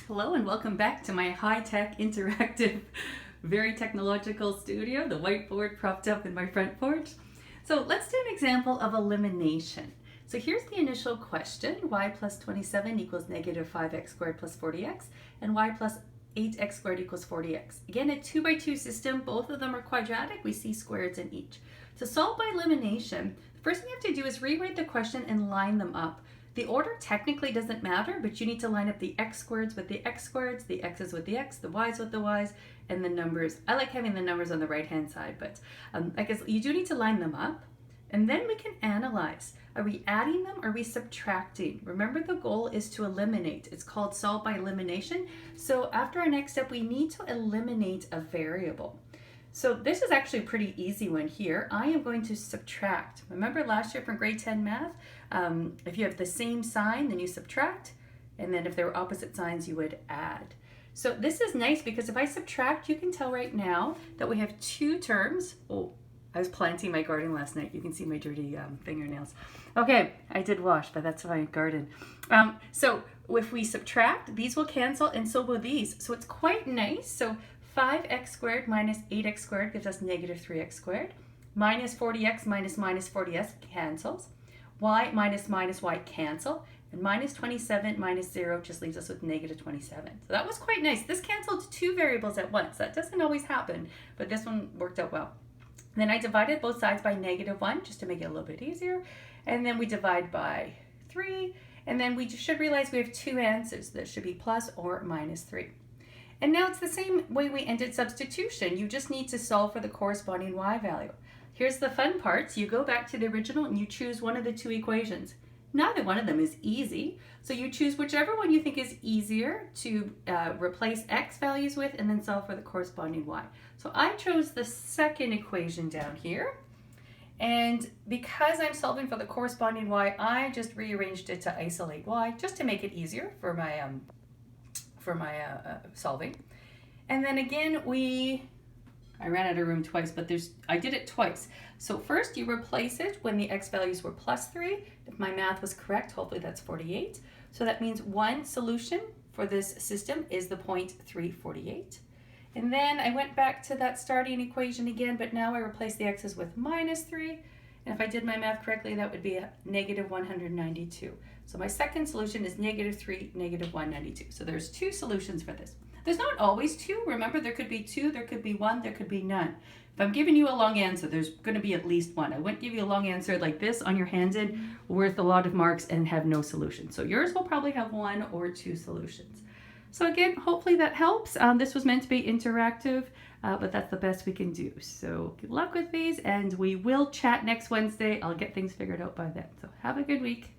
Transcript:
Hello and welcome back to my high-tech, interactive, very technological studio, the whiteboard propped up in my front porch. So let's do an example of elimination. So here's the initial question: y plus 27 equals negative 5x squared plus 40x, and y plus 8x squared equals 40x. Again, a 2 by 2 system, both of them are quadratic, we see squares in each. To solve by elimination, the first thing you have to do is rewrite the question and line them up. The order technically doesn't matter, but you need to line up the x squareds with the x squareds, the x's with the x, the y's with the y's, and the numbers. I like having the numbers on the right-hand side, but I guess you do need to line them up. And then we can analyze. Are we adding them? Or are we subtracting? Remember, the goal is to eliminate. It's called solve by elimination. So after our next step, we need to eliminate a variable. So this is actually a pretty easy one here. I am going to subtract. Remember last year from grade 10 math, if you have the same sign, then you subtract. And then if they were opposite signs, you would add. So this is nice because if I subtract, you can tell right now that we have two terms. Oh, I was planting my garden last night. You can see my dirty fingernails. Okay, I did wash, but that's my garden. So if we subtract, these will cancel and so will these. So it's quite nice. So 5x squared minus 8x squared gives us negative 3x squared. Minus 40x minus 40s cancels. Y minus y cancel. And minus 27 minus 0 just leaves us with negative 27. So that was quite nice. This canceled two variables at once. That doesn't always happen, but this one worked out well. Then I divided both sides by -1 just to make it a little bit easier. And then we divide by 3. And then we should realize we have two answers. That should be plus or minus 3. And now it's the same way we ended substitution. You just need to solve for the corresponding y value. Here's the fun part. You go back to the original and you choose one of the two equations. Neither one of them is easy. So you choose whichever one you think is easier to replace x values with and then solve for the corresponding y. So I chose the second equation down here. And because I'm solving for the corresponding y, I just rearranged it to isolate y just to make it easier for my solving. And then again, I ran out of room twice, but I did it twice. So first you replace it when the x values were plus 3. If my math was correct, hopefully that's 48. So that means one solution for this system is the point 348. And then I went back to that starting equation again, but now I replace the x's with minus 3. And if I did my math correctly, that would be a negative 192. So my second solution is negative 3, negative 192. So there's two solutions for this. There's not always two. Remember, there could be two, there could be one, there could be none. If I'm giving you a long answer, there's going to be at least one. I wouldn't give you a long answer like this on your handed worth a lot of marks and have no solution. So yours will probably have one or two solutions. So again, hopefully that helps. This was meant to be interactive, but that's the best we can do. So good luck with these, and we will chat next Wednesday. I'll get things figured out by then. So have a good week.